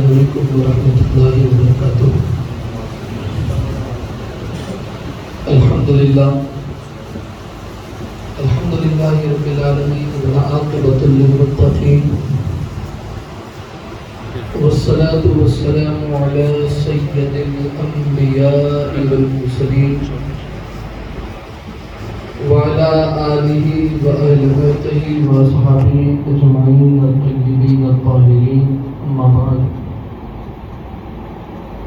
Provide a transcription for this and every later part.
علیکم ورحمۃ اللہ وبرکاتہ۔ الحمدللہ رب العالمین والعاقبۃ للمتقین والصلاة والسلام علی سید الانبیاء والمرسلین وعلى آلہ وآل بیتہ واصحابہ اجمعین الطیبین الطاہرین، اما بعد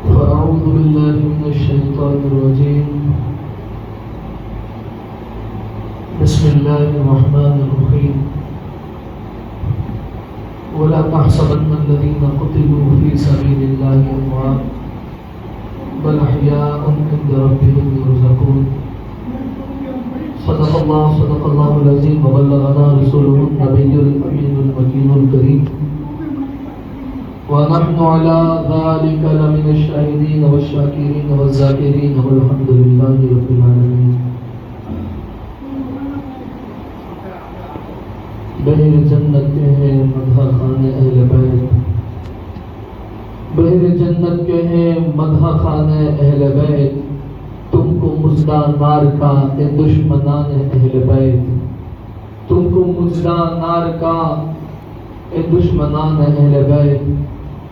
فاعوذ باللہ من الشیطان الرجیم، بسم اللہ الرحمن الرحیم، ولا تحسبن الذین قتلوا فی سبیل اللہ اموات بل احیاء عند ربهم یرزقون۔ صدق اللہ العظیم وبلغنا رسوله النبی الامین المکین الکریم، ونحن على ذلك لمن الشاہدین والشاکرین والذاکرین والحمد للہ رب العالمین۔ بہر جنت کے ہیں مدح خان اہل بیت، بہر جنت کے ہیں مدح خان اہل بیت، تم کو مژدہ نار کا اے دشمنان اہل بیت، تم کو مژدہ نار کا اے دشمنان اہل بیت۔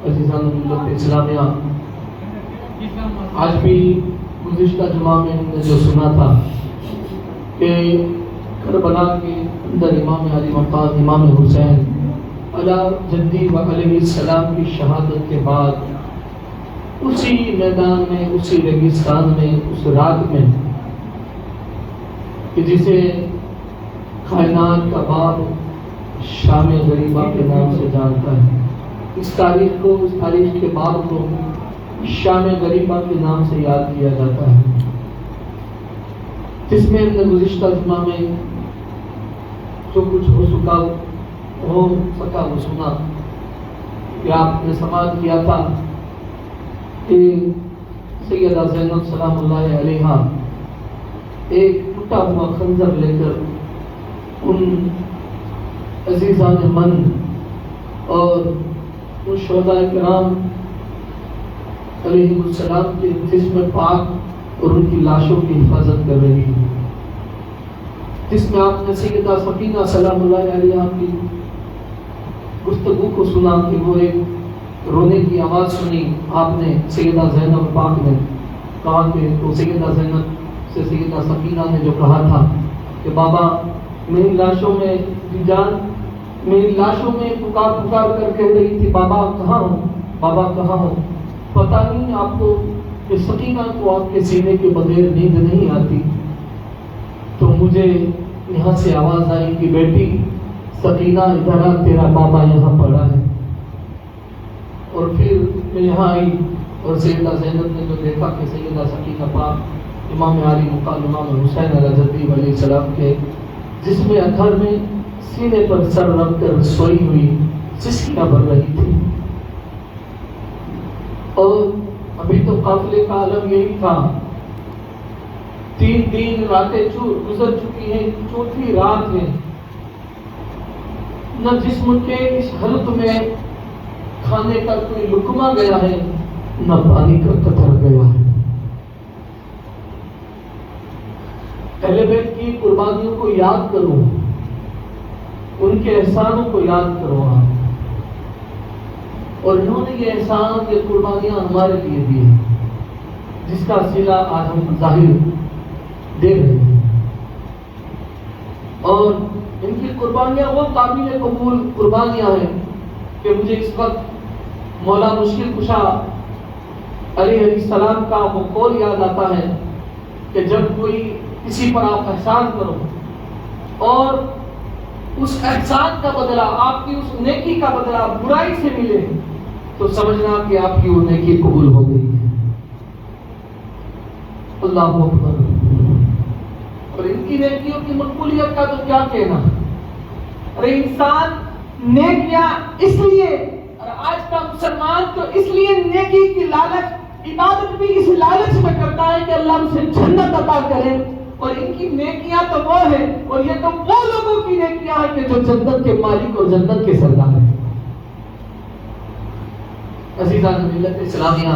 عزیزان ملت اسلامیہ، آج بھی گزشتہ جمعہ میں ہم نے جو سنا تھا کہ کربلا کے اندر امام علی مقام امام حسین علیہ جدی و علیہ السلام کی شہادت کے بعد اسی میدان میں، اسی ریگستان میں، اس رات میں کہ جسے کائنات کا باب شام غریبہ کے نام سے جانتا ہے، اس تاریخ کے باب کو شام غریبہ کے نام سے یاد کیا جاتا ہے، جس میں ہم نے گزشتہ جمعہ میں جو کچھ ہو سکا وہ سنا کہ آپ نے سماعت کیا تھا کہ سیدہ زینب سلام اللہ علیہا ایک ٹوٹا ہوا خنجر لے کر ان عزیزان من اور ان شہداء کرام علیہ السلام کے جسم پاک اور ان کی لاشوں کی حفاظت کر رہی ہے، جس میں آپ نے سیدہ سکینہ سلام اللہ علیہا کی گفتگو کو سنا کہ وہ ایک رونے کی آواز سنی، آپ نے سیدہ زینب پاک نے کہا کہ تو سیدہ زینب سے سیدہ سکینہ نے جو کہا تھا کہ بابا میری لاشوں میں جان، میری لاشوں میں پکار کر کہہ رہی تھی بابا کہاں ہو، بابا کہاں ہو، پتہ نہیں آپ کو کہ سکینہ کو آپ کے سینے کے بغیر نیند نہیں آتی، تو مجھے یہاں سے آواز آئی کہ بیٹی سکینہ ادھر آ، تیرا بابا یہاں پڑا ہے، اور پھر میں یہاں آئی اور سیدہ زینب نے جو دیکھا کہ سیدہ سکینہ پاک امام علی مقام امام حسین علیہ جدی علیہ السلام کے جسم اطہر میں سینے پر سر رکھ کر سوئی ہوئی سسکیاں بھر رہی تھی، اور ابھی تو قافلے کا عالم یہی تھا، 3 دن راتیں گزر چکی ہیں، 4تھی رات ہے، نہ جسم کے اس حلق میں کھانے کا کوئی لقمہ گیا ہے، نہ پانی کا قطرہ گیا ہے۔ اہل بیت کی قربانیوں کو یاد کرو، ان کے احسانوں کو یاد کرو آپ، اور انہوں نے یہ احسان، یہ قربانیاں ہمارے لیے دی ہیں، جس کا صلہ آج ہم ظاہر دے رہے ہیں، اور ان کی قربانیاں وہ قابل قبول قربانیاں ہیں کہ مجھے اس وقت مولا مشکل کشا علیہ السلام کا وہ قول یاد آتا ہے کہ جب کوئی کسی پر آپ احسان کرو اور اس احسان کا بدلہ، آپ کی اس نیکی کا بدلہ برائی سے ملے، تو سمجھنا کہ آپ کی وہ نیکی قبول ہو گئی ہے۔ اللہ اکبر۔ اور ان کی نیکیوں کی مقبولیت کا تو کیا کہنا، ارے انسان نیکیاں اس لیے، اور آج کا مسلمان تو اس لیے نیکی کی لالچ، عبادت بھی اس لالچ میں کرتا ہے کہ اللہ اسے جنت عطا کرے، اور ان کی نیکیاں تو وہ ہیں، اور یہ تو وہ لوگوں کی نیکیاں ہیں کہ جو جنت کے مالک اور جنت کے سردار ہیں۔ عزیزان ملت اسلامیہ،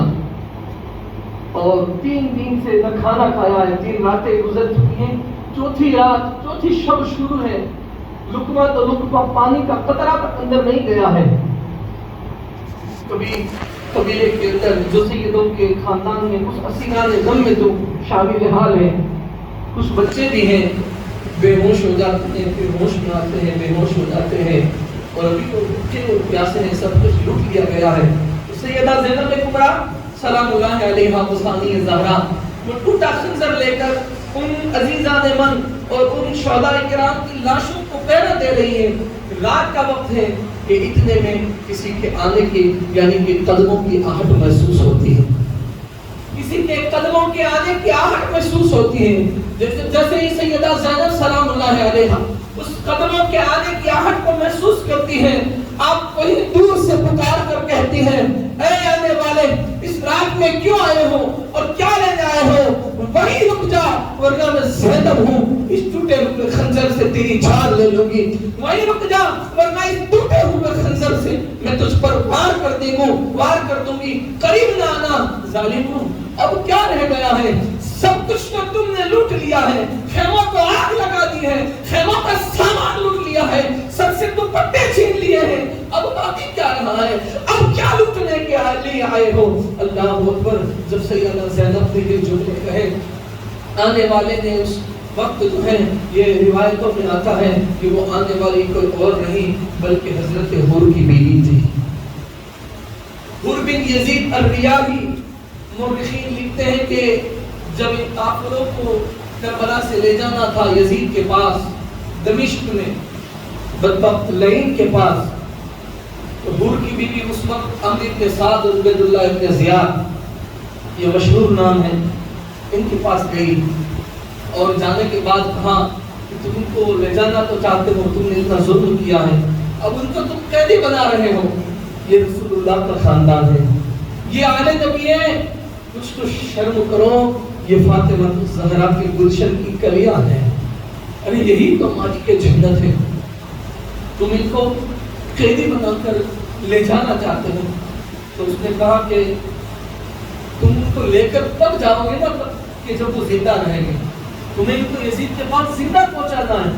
اور 3 دن سے نہ کھانا کھایا ہے، 3 راتیں گزر چکی ہیں، چوتھی رات چوتھی شب شروع ہے، لقمہ تو لقمہ پانی کا قطرہ تک اندر نہیں گیا ہے۔ کبھی قبیلے کے اندر جو سیدوں کے خاندان میں اس اسیران غم میں تو شامل حال ہے، کچھ بچے بھی ہیں بے ہوش ہو جاتے ہیں، پھر ہوش میں آتے ہیں، بے ہوش ہو جاتے ہیں، اور ابھی تو بھوکے اور پیاسے ہیں، سب کچھ لوٹ لیا گیا ہے۔ سیدہ زینب کبریٰ سلام اللہ علیہا حسانی زہرا وہ ٹوٹا خنجر لے کر ان عزیزان من اور ان شہداء کرام کی لاشوں کو پہرا دے رہی ہے۔ رات کا وقت ہے کہ اتنے میں کسی کے آنے کی یعنی کہ قدموں کی آہٹ محسوس ہوتی ہے، کسی کے قدموں کے آنے کی آہٹ محسوس ہوتی ہے۔ جیسے ہی سیدہ زینب سلام اللہ علیہا اس قدموں کے آنے کی آہٹ کو محسوس کرتی ہے، آپ کوئی دور سے پکار کر کہتی ہیں، اے آنے والے، اس رات میں کیوں آئے ہو اور کیا لینے آئے ہو؟ وہیں رک جا ورنہ میں زینب ہوں، اس ٹوٹے ہوئے خنجر سے تیری جان لے لوں گی۔ وہیں رک جا ورنہ اس ٹوٹے ہوئے خنجر سے میں تجھ پر وار کر دوں گی، قریب نہ آنا ظالموں۔ اب کیا رہ گیا ہے؟ سب کچھ تو تم نے لوٹ لیا ہے، خیموں کو آگ لگا دی ہے، خیموں کا سامان لوٹ لیا ہے، سر سے دوپٹے چھین لیے ہیں، اب باقی کیا رہا ہے؟ اب کیا لوٹنے کے لیے آئے ہو؟ اللہ اکبر۔ جب سیدہ زینب نے یہ جملے کہے، آنے والے نے اس وقت جو ہے یہ روایتوں میں آتا ہے کہ وہ آنے والی کوئی اور نہیں بلکہ حضرت حور کی بیوی تھی۔ حور بن یزید الریاحی مورخین لکھتے ہیں کہ جب ان کافروں کو کربلا سے لے جانا تھا یزید کے پاس دمشق میں بدبخت لعین کے پاس، تو حور کی بیوی اس وقت عمرو بن سعد اور عبید اللہ بن زیاد یہ مشہور نام ہے، ان کے پاس گئی اور جانے کے بعد کہا کہ تم کو لے جانا تو چاہتے ہو، تم نے اتنا ظلم کیا ہے، اب ان کو تم قیدی بنا رہے ہو، یہ رسول اللہ کا خاندان ہے، یہ آل نبی ہے، کچھ تو شرم کرو، یہ فاطمہ الزہرا کے گلشن کی کلیاں ہیں، ارے یہی تو ہماری کے جنت ہے، تم ان کو قیدی بنا کر لے جانا چاہتے ہو۔ تو اس نے کہا کہ تم ان کو لے کر تب جاؤ گے نا کہ جب وہ زندہ رہیں گے، تمہیں ان کو یزید کے پاس زندہ پہنچانا ہے،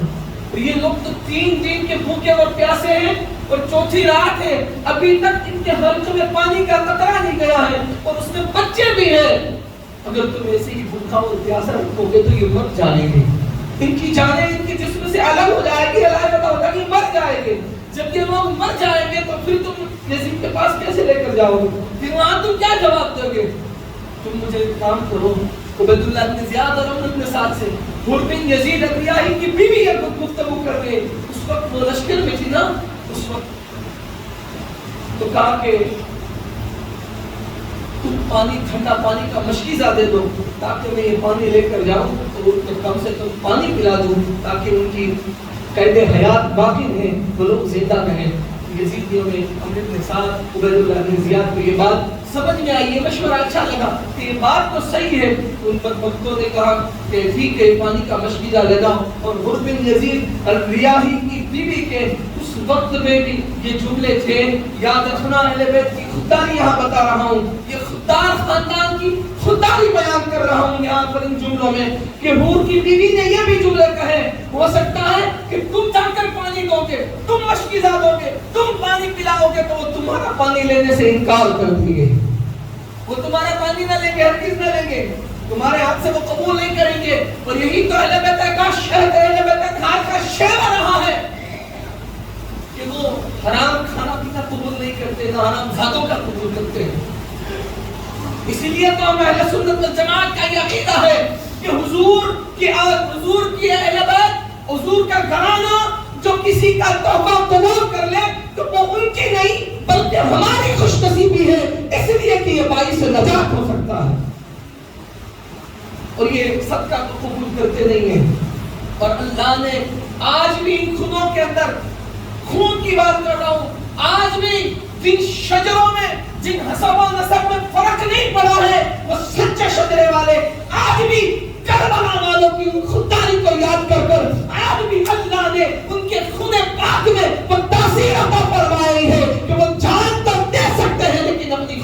اور یہ لوگ تو 3 دن کے بھوکے اور پیاسے ہیں اور چوتھی رات ہے، ابھی تک ان کے حلقوں میں پانی کا قطرہ نہیں گیا ہے اور اس میں بچے بھی ہیں، اگر تم ایسے ہی بھوکا اور پیاسا رکھو گے تو یہ مر جائیں گے، ان کی جانیں ان کے جسم سے الگ ہو جائے گی، علاوہ ہوگا کہ مر جائیں گے، جب یہ لوگ مر جائیں گے تو پھر تم یزید کے پاس کیسے لے کر جاؤ گے؟ پھر وہاں تم کیا جواب دو گے؟ تم مجھے کام کرو، عبید اللہ بن زیاد اور عمرو بن سعد سے حور بن یزید الریاحی کی بیوی ہے گفتگو کر رہے، اس وقت وہ لشکر میں تھی نا، اس وقت تو کہا کہ تم پانی ٹھنڈا پانی کا مشکیزہ دے دو تاکہ میں یہ پانی لے کر جاؤں تو ان کو کم سے کم پانی پلا دوں تاکہ ان کی قید حیات باقی رہیں، وہ لوگ زندہ رہیں۔ یزیدیوں میں عمرو بن سعد عبید اللہ بن زیاد کو یہ بات سمجھ میں آئی، یہ مشورہ اچھا لگا کہ یہ بات تو صحیح ہے، ان بدبختوں نے کہا کہ ٹھیک ہے پانی کا مشکیزہ لے جاؤ، اور حور بن یزید الریاحی کی بیوی کے اس وقت میں بھی یہ جملے تھے، یاد رکھنا اہل بیت کی خودداری یہاں بتا رہا ہوں، یہ خوددار خاندان کی خودداری بیان کر رہا ہوں یہاں پر ان جملوں میں، کہ حور کی بیوی نے یہ بھی جملے کہے، ہو سکتا ہے کہ تم جا کر پانی دو گے، تم مشکیزہ دو گے، تم پانی پلاؤ گے تو وہ تمہارا پانی لینے سے انکار کر دیں گے، وہ تمہارا پانی نہ لیں گے، ہرگز نہ لیں گے، تمہارے ہاتھ سے وہ قبول نہیں کریں گے، اور یہی تو اہل بیت کا شہد، اہل بیت کا شیوا رہا ہے کہ وہ حرام کھانا پینا قبول نہیں کرتے، نہ حرام زادوں کا قبول کرتے ہیں۔ اسی لیے تو ہم اہل سنت والجماعت کا یہ عقیدہ ہے کہ حضور کی اہل بیت، حضور کا گھرانہ جو کسی کا تحفہ قبول کر لے تو وہ ان کی نہیں بلکہ ہماری خوش نصیبی ہے، اس لیے کہ یہ باعث نجات ہو سکتا ہے، اور یہ صدقہ تو قبول کرتے نہیں ہیں۔ اور اللہ نے آج بھی ان خونوں کے اندر، خون کی بات کر رہا ہوں، آج بھی جن شجروں میں، جن حسب و نسب میں فرق نہیں پڑا ہے، وہ سچے شجرے والے آج بھی کربلا والوں کی ان خودداری کو یاد کر کر آج بھی اللہ نے ان کے خون پاک میں وہ تاثیر عطا فرمائی ہے کہ وہ جان تو دے سکتے ہیں لیکن اپنی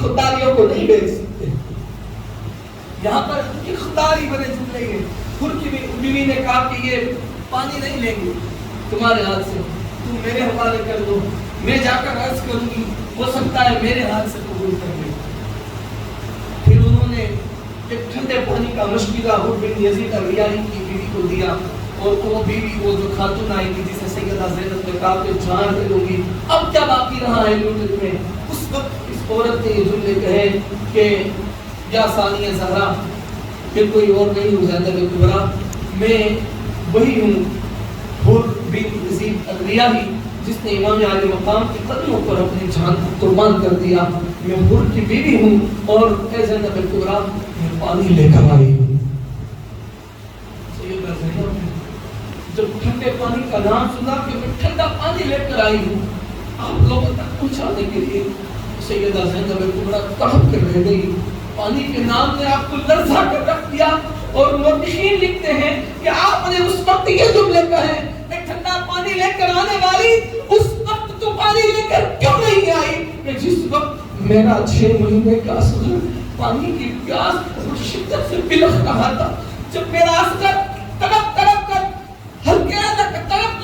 پانی نہیں لیں گے تمہارے ہاتھ سے، تم میرے حوالے کر دو، میں جا کر عرض کروں گی، ہو سکتا ہے میرے ہاتھ سے قبول کر لیں۔ پھر انہوں نے ایک ٹھنڈے پانی کا مشکلہ حر بن یزید الریاحی کی بیوی کو دیا، اور وہ بیوی وہ جو خاتون آئی تھی جسے سیدہ زینب نے کہا کہ جان دے دوں گی، اب کیا باقی رہا ہے لوٹنے میں؟ اس وقت اس عورت نے یہ جملے کہے کہ یا ثانیہ زہرا، کہ کوئی اور نہیں ہوں زینب کبریٰ، میں وہی ہوں حر بن یزید الریاحی جس نے امام عالی مقام کے قدموں پر اپنی جان کو قربان کر دیا، میں حر کی بیوی ہوں، اور اے زینب کبریٰ میں پانی لے کر آئی ہوں۔ سیدہ زینب جب ٹھنڈے پانی کا نام سنا کہ میں ٹھنڈا پانی لے کر آئی ہوں آپ لوگوں تک پہنچانے کے لیے، سیدہ زینب کبریٰ تڑپ کر رہ گئی۔ پانی کے نام نے آپ کو لرزا کر رکھ دیا، اور مورخین لکھتے ہیں کہ آپ نے اس وقت یہ جملے کہے، میں ٹھنڈا پانی لے کر آنے والی، اس وقت تو پانی لے کر کیوں نہیں آئی کہ جس وقت میرا 6 مہینے کا اصغر پانی کی پیاس اور شدت سے بلخ رہا تھا، جب میرا اصغر تڑپ تڑپ کر ہلکے تڑپ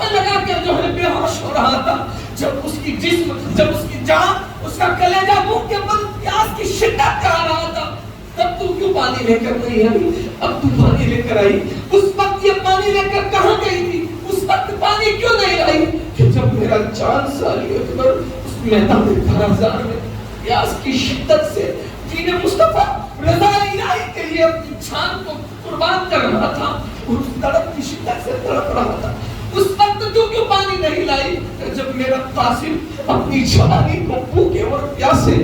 لگا کر جو ہے بے ہوش ہو رہا تھا، جب اس کی جسم، جب اس کی جان، اس کا کلیجہ منہ کے بل پیاس کی شدت کا آ رہا تھا، تب تو کیوں پانی لے کر نہیں آئی؟ اب تو پانی لے کر آئی، اس وقت یہ پانی لے کر کہاں گئی تھی؟ اس وقت پانی کیوں نہیں لائی کہ جب میرا 4 سالی اکبر اس میدان کارزار میں پیاس کی شدت سے دین مصطفیٰ رضا الہی کے لیے اپنی جان کو قربان کر رہا تھا، اور اس تڑپ کی شدت سے تڑپ رہا تھا، اس وقت تو کیوں پانی نہیں لائی کہ جب میرا قاسم اپنی جوانی کو بھوکے اور پیاسے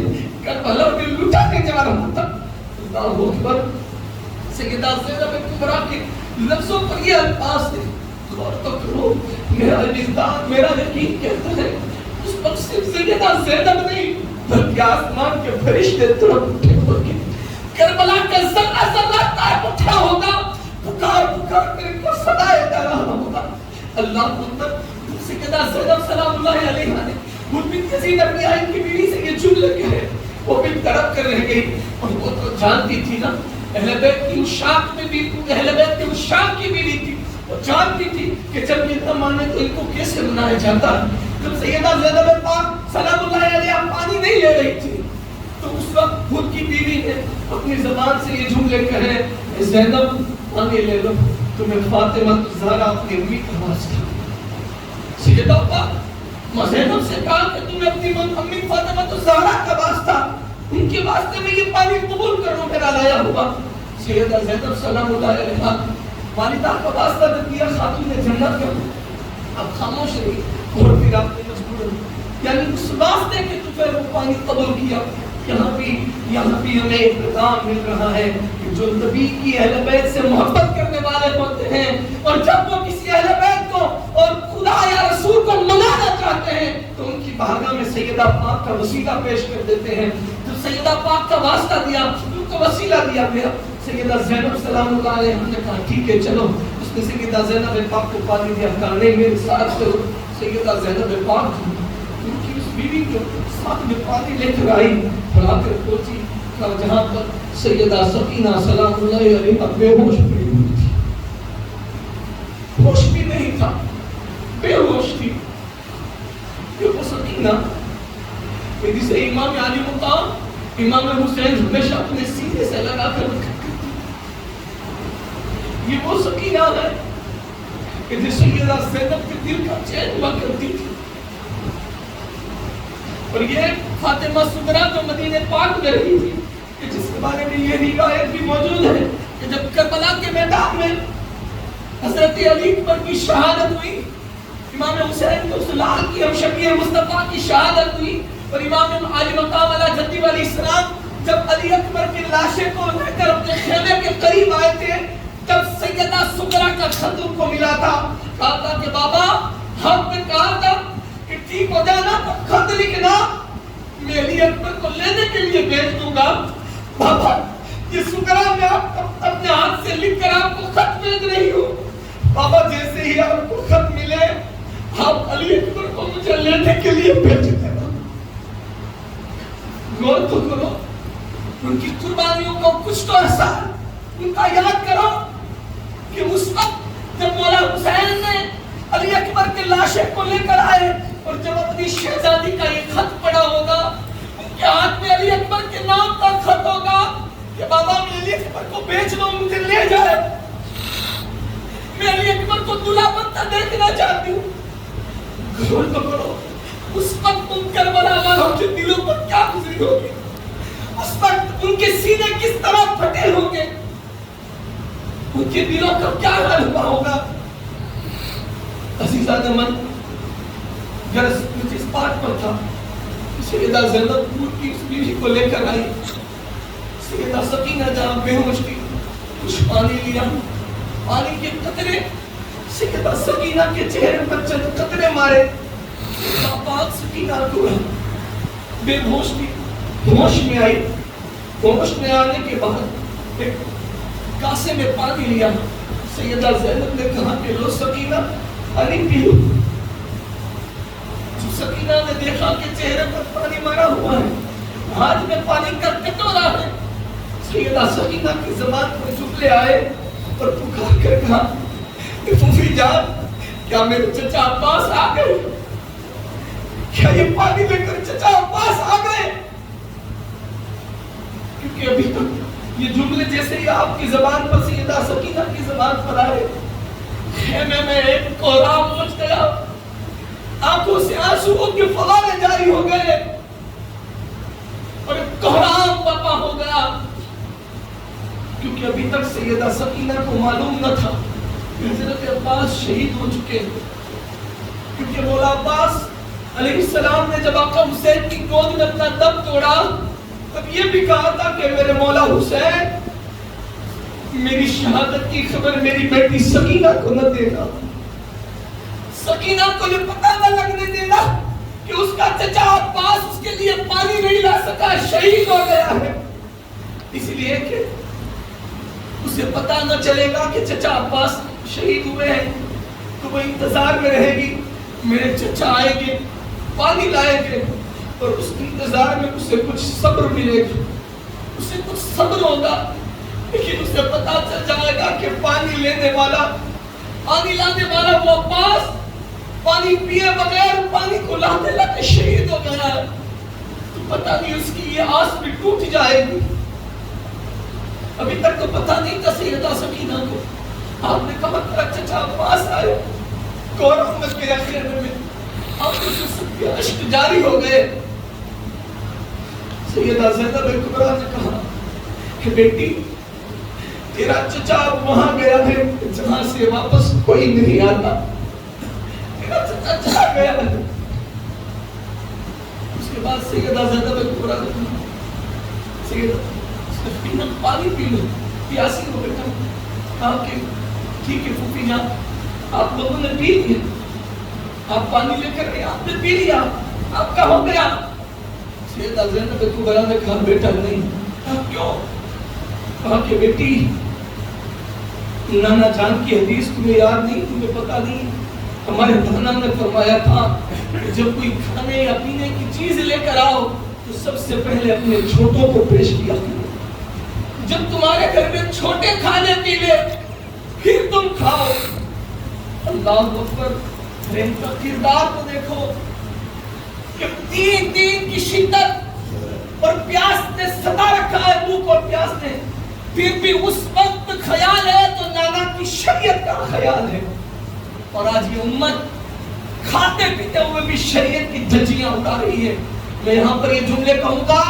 کربلا میں لٹانے جا رہا تھا۔ اللہ اکبر۔ سیدہ زینب کبریٰ کے لفظوں پر یہ الفاظ تھے، غور تو کرو، میرا وجدان، میرا یقین کہتا ہے اس وقت صرف سیدہ زینب نہیں بلکہ آسمان کے فرشتے تڑپ اٹھے ہوگے، کربلا کا ذرہ ذرہ تڑپ اٹھا ہوگا، پکار پکار کر ان کو صدائے دے رہا ہوگا۔ اللہ اکبر۔ سیدہ زینب سلام اللہ علیہا نے حر بن یزید الریاحی کی بیوی سے یہ جملے کہے، وہ بھی تڑپ کر رہ گئی، اور وہ تو جانتی تھی نا، اہل بیت کی عشاق میں بھی، اہل بیت کے عشاق کی بیوی تھی، وہ جانتی تھی کہ جب یہ نہ مانے تو ان کو کیسے منایا جاتا ہے۔ جب سیدہ زینب پاک سلام اللہ علیہا پانی نہیں لے رہی تھی تو اس وقت خود کی بیوی نے اپنی زبان سے یہ جملے کہے، زینب پانی لے لو، تمہیں فاطمہ الزہرا اپنی امی کا واسطہ۔ سیدہ پاک ماں زینب سے کہا کہ تمہیں اپنی امی فاطمہ الزہرا کا واسطہ، ان کے واسطے میں یہ پانی قبول کرو میرا لایا ہوا۔ سیدہ زینب سلام اللہ علیہا والدہ کا واسطہ نہ کیا، خاتون جنت کا، اب خاموش رہی، اور پھر آپ نے مجبور یعنی اس واسطے کہ تو پھر وہ پانی قبول کیا۔ یہاں بھی ہمیں ایک پیغام مل رہا ہے کہ جو نبی کی اہل بیت سے محبت کرنے والے ہوتے ہیں، اور جب وہ کسی اہل بیت کو اور خدا یا رسول کو منانا چاہتے ہیں تو ان کی بارگاہ میں سیدہ پاک کا وسیلہ پیش کر دیتے ہیں۔ جب سیدہ پاک کا واسطہ دیا، ان کو وسیلہ دیا گیا، سیدہ زینب سلام اللہ علیہا نے کہا ٹھیک ہے چلو، اس نے سیدہ زینب پاک کو پانی دیا، کہا نہیں میرے ساتھ چلو۔ سیدہ زینب پاک ان کی اس بیوی کو ساتھ میں پانی لے کر آئی، اور آ کر پہنچی جہاں پر سیدہ سکینہ سلام اللہ علیہا بے ہوش پڑی ہوئی تھی، ہوش بھی نہیں تھا، بے ہوش تھی۔ یہ وہ سکینہ کہ جسے امام علی مقام امام حسین ہمیشہ اپنے سینے سے لگا کر رکھا کرتے، یہ وہ سکینہ ہے کہ جس سیدہ زینب کے دل کا چین ہوا کرتی تھی۔ اور یہ فاطمہ صغریٰ جو مدینہ پاک میں رہی تھی، کہ جس کے بارے میں یہ روایت بھی موجود ہے کہ جب کربلا کے میدان میں حضرت علی پر کی شہادت ہوئی، امام حسین کو لال کی ہم شبیہ مصطفیٰ کی شہادت ہوئی، اور امام علی مقام علیہ جدی علیہ السلام جب علی اکبر کی لاشیں کو لے کر اپنے خیمے کے قریب آئے تھے، جب سیدہ صغریٰ کا خط ان کو ملا تھا، کہا تھا کہ بابا ہم نے کہا تھا کہ ٹھیک ہو جانا تو خط لکھنا، میں علی اکبر کو لینے کے لیے بھیج دوں گا۔ بابا یہ صغریٰ میں اپنے ہاتھ سے لکھ کر آپ کو خط بھیج رہی ہوں، بابا جیسے ہی آپ کو خط ملے آپ علی اکبر کو مجھے لینے کے لیے بھیج دینا۔ غور تو کرو، ان کی قربانیوں کو کچھ تو احسان ان کا یاد کرو کہ اس وقت جب مولا حسین شہزادی کا یہ خط پڑا ہوگا، ان کے ہاتھ میں علی اکبر کے نام کا خط ہوگا کہ بابا میں علی اکبر کو بیچ دو، مجھے لے جائے، میں علی اکبر کو دلہا بنتا دیکھنا چاہتی ہوں۔ غور تو کرو اس وقت ان کربلا والوں کے دلوں پر کیا گزری ہوگی، اس وقت ان کے سینے کس طرح پھٹے ہوں گے، ان کے دلوں کا کیا حال ہوا ہوگا۔ عزیزان من، غرض کچھ اس بات پر تھا، سیدہ زینب پور کی اس بیوی کو لے کر آئی، سیدہ سکینہ جہاں بے ہوش تھی، کچھ پانی لیا، پانی کے قطرے سیدہ سکینہ کے چہرے پر چند قطرے مارے، پاک سکینہ کو بے ہوش تھی، ہوش میں آئی، ہوش میں آنے کے بعد ایک کاسے میں پانی لیا، سیدہ زینب نے کہا کہ لو سکینہ پانی پیو۔ جو سکینہ نے دیکھا کہ چہرے پر پانی مارا ہوا ہے، ہاتھ میں پانی کا کٹورا ہے، سیدہ سکینہ کی زبان پر جملے آئے اور پکار کر کہا کہ پھوپھی جان، کیا میرے چچا عباس آ گئے؟ کیا یہ پانی لے کر چچا عباس آ گئے؟ کیونکہ ابھی تک یہ جملے جیسے ہی آپ کی زبان پر سیدہ سکینہ کی زبان پر آئے، خیمے میں ایک کوہرام مچ گیا، آنکھوں سے آنسوؤں کے فوارے جاری ہو گئے اور ایک کوہرام برپا ہو گیا، کیونکہ ابھی تک سیدہ سکینہ کو معلوم نہ تھا کہ حضرت عباس شہید ہو چکے، کیونکہ مولا عباس علیہ السلام نے جب آقا حسین کی گود میں اپنا دم توڑا تب یہ بھی کہا تھا کہ میرے مولا حسین میری شہادت کی خبر میری بیٹی سکینہ کو نہ دینا، سکینہ کو یہ پتہ نہ لگنے دینا کہ اس کا چچا عباس اس کے لیے پانی نہیں لا سکا، شہید ہو گیا ہے، اس لیے کہ اسے پتہ نہ چلے گا کہ چچا عباس شہید ہوئے ہیں، تو وہ انتظار میں رہے گی، میرے چچا آئیں گے، پانی لائیں گے، اور اس انتظار میں اسے کچھ صبر ملے گا، اسے کچھ صبر ہوگا، لیکن اسے پتہ چل جائے گا کہ پانی لینے والا، پانی لانے والا وہ عباس پانی پیے بغیر پانی کو لاتے لاتے شہید ہو گیا ہے، تو پتہ نہیں اس کی یہ آس بھی ٹوٹ جائے گی۔ ابھی تک تو پتہ نہیں تھا سیدہ سکینہ کو، آپ نے کہا تھا چچا عباس آئے، کورم مچ گیا خیمے میں، آپ کو سب کے عشق جاری ہو گئے۔ سیدہ زینب کبریٰ نے کہا کہ بیٹی تیرا چچا وہاں گیا ہے جہاں سے واپس کوئی نہیں آتا، تیرا چچا جہاں گیا ہے۔ اس کے بعد سیدہ زینب کبریٰ نے کہا سیدہ پانی پی لو، پیاسی ہو بیٹا، کہا کہ ٹھیک ہے پھوپھی جان، آپ لوگوں نے پی لیا، آپ پانی لے کر گئے، آپ نے پی لیا، آپ کا ہو گیا۔ سیدہ زینب کبریٰ نے کہا بیٹا نہیں، کیوں؟ کہا کہ بیٹی نانا جان کی حدیث تمہیں یاد نہیں، تمہیں پتہ نہیں، ہمارے نانا نے فرمایا تھا کہ جب کوئی کھانے یا پینے کی چیز لے کر آؤ تو سب سے پہلے اپنے چھوٹوں کو پیش کیا کرو، جب تمہارے گھر میں چھوٹے کھانے پی لے پھر تم کھاؤ۔ اللہ اکبر، ان کا کردار کو دیکھو کہ تین دن کی شدت اور پیاس نے ستا رکھا ہے، بھوک اور پیاس نے، پھر بھی اس وقت خیال ہے تو نانا کی شریعت کا خیال ہے، اور آج یہ امت کھاتے پیتے ہوئے بھی شریعت کی دھجیاں اڑا رہی ہے۔ میں یہاں پر یہ جملے کہوں گا،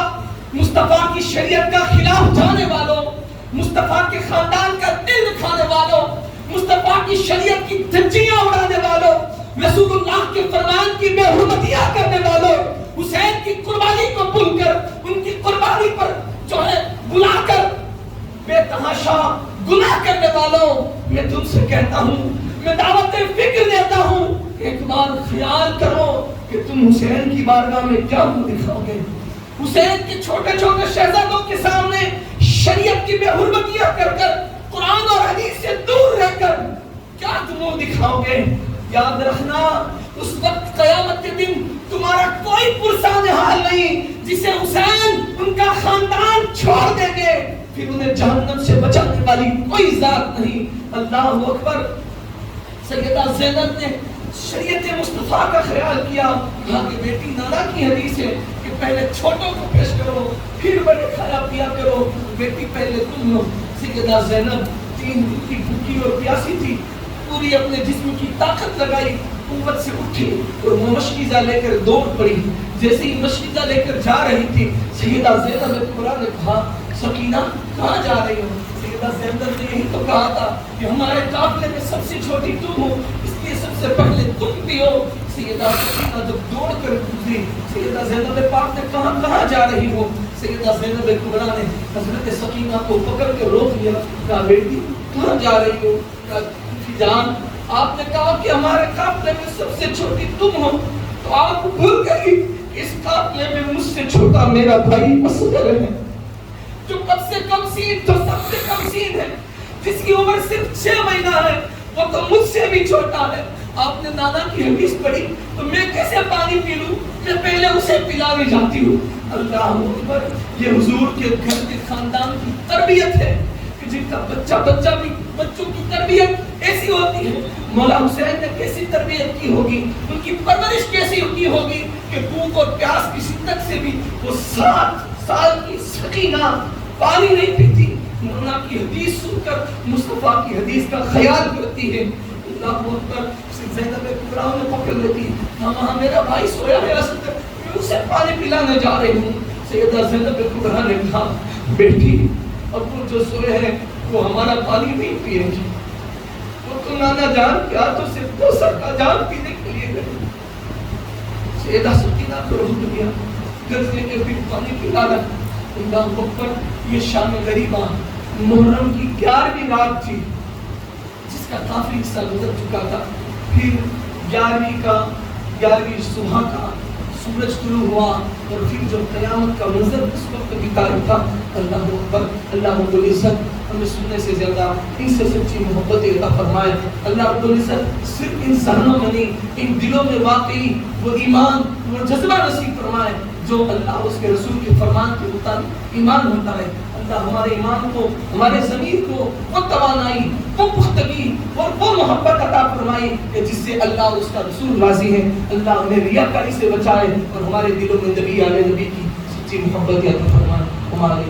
مصطفیٰ کی شریعت کا خلاف جانے والوں، مصطفیٰ کے خاندان کا دل دکھانے والوں، مصطفیٰ کی شریعت کی دھجیاں اڑانے والوں، رسول اللہ کے فرمان کی بے حرمتیاں کرنے والوں، حسین کی قربانی کو بھول کر ان کی قربانی پر جو ہے بلا کر بے تحاشا گناہ کرنے والوں، میں تم سے کہتا ہوں، میں دعوت فکر دیتا ہوں، ایک بار خیال کرو کہ تم حسین کی بارگاہ میں کیا منہ دکھاؤ گے، حسین کے چھوٹے چھوٹے شہزادوں کے سامنے شریعت کی بے حرمتیاں کر کر، قرآن اور حدیث سے دور رہ کر کیا تم منہ دکھاؤ گے۔ یاد رکھنا اس وقت قیامت کے دن تمہارا کوئی پرسان حال نہیں جسے حسین ان کا خاندان چھوڑ دیں گے، پھر انہیں جہنم سے بچانے والی کوئی ذات نہیں۔ اللہ اکبر۔ سیدہ زینب نے شریعت مصطفیٰ کا خیال کیا. کہا کہ بیٹی نانا کی حدیث ہے کہ پہلے چھوٹوں کو پیش کرو پھر بڑے کھایا پیا کرو. بیٹی پہلے تم لو. سیدہ زینب 3 دن کی بھوکی اور پیاسی تھی. پوری اپنے جسم کی طاقت لگائی, قوت سے اٹھی اور وہ مشکیزہ لے کر دوڑ پڑی. جیسے ہی مشکیزہ لے کر جا رہی تھی, سیدہ زینب کبریٰ نے کہا سکینہ کہاں جا رہی ہو؟ سیدہ زینب نے یہی تو کہا تھا کہ ہمارے قافلے میں سب سے چھوٹی تم ہو, اس لیے سب سے پہلے تم بھی ہو. سیدہ سکینہ جب دوڑ کر گزری, سیدہ زینب پاک نے کہاں جا رہی ہو؟ سیدہ زینب کبریٰ نے حضرت سکینہ کو پکڑ کے روک لیا. کہا بیٹی کہاں جا رہی ہو؟ کہا جان آپ نے کہا کہ ہمارے قافلے میں سب سے چھوٹی تم ہو, تو آپ بھول گئی اس قافلے میں مجھ سے چھوٹا میرا بھائی اصغر ہے, جو سب سے کم سین ہے, جس کی عمر صرف 6 مہینہ ہے, وہ تو مجھ سے بھی چھوٹا ہے. آپ نے نانا کی حدیث پڑھی تو میں کیسے پانی پی لوں؟ میں پہلے اسے پلانے جاتی ہوں. اللہ اکبر, یہ حضور کے گھر کے خاندان کی تربیت ہے کہ جن کا بچہ بھی بچوں کی تربیت ایسی ہوتی ہے. مولا حسین نے کیسی تربیت کی ہوگی, ان کی پرورش کیسی کی ہوگی کہ بھوک اور پیاس کی شدت سے بھی وہ 7 سال کی سکینہ پانی نہیں پیتی, مولا کی حدیث سن کر مصطفیٰ کی حدیث کا خیال کرتی ہے. اللہ اکبر, زینب کبریٰ نے پکڑ لیتی, ہاں میرا بھائی سویا ہے اصل میں اسے پانی پلانے جا رہی ہوں. سیدہ زینب کبریٰ نے کہا بیٹی ابو جو سوئے ہیں وہ ہمارا پانی نہیں پیے گی, وہ تو نانا جان کیا تو صرف کوثر کا جام پینے کے لیے گئے. سیدہ سکینہ کو روک دیا, گرجنے کے پھر پانی پلانا. اللہ اکبر, یہ شام غریبہ محرم کی 11ویں رات تھی جس کا کافی حصہ گزر چکا تھا. پھر 11ویں صبح کا سورج طلوع ہوا اور پھر جو قیامت کا منظر اس وقت بھی طارئ تھا. اللہ اکبر, اللہ رب العزت ہمیں سننے سے زیادہ ان سے سچی محبت عطا فرمائے. اللہ رب العزت صرف انسانوں میں نہیں, ان دلوں میں واقعی وہ ایمان وہ جذبہ نصیب فرمائے جو اللہ اس کے رسول کے فرمان کے مطابق ایمان ہوتا ہے. اللہ ہمارے ایمان کو, ہمارے ضمیر کو وہ توانائی, وہ پختگی اور وہ محبت عطا فرمائی کہ جس سے اللہ اور اس کا رسول راضی ہے. اللہ ہمیں ریاکاری سے بچائے اور ہمارے دلوں میں نبی کی سچی محبت عطا فرمائے. ہمارے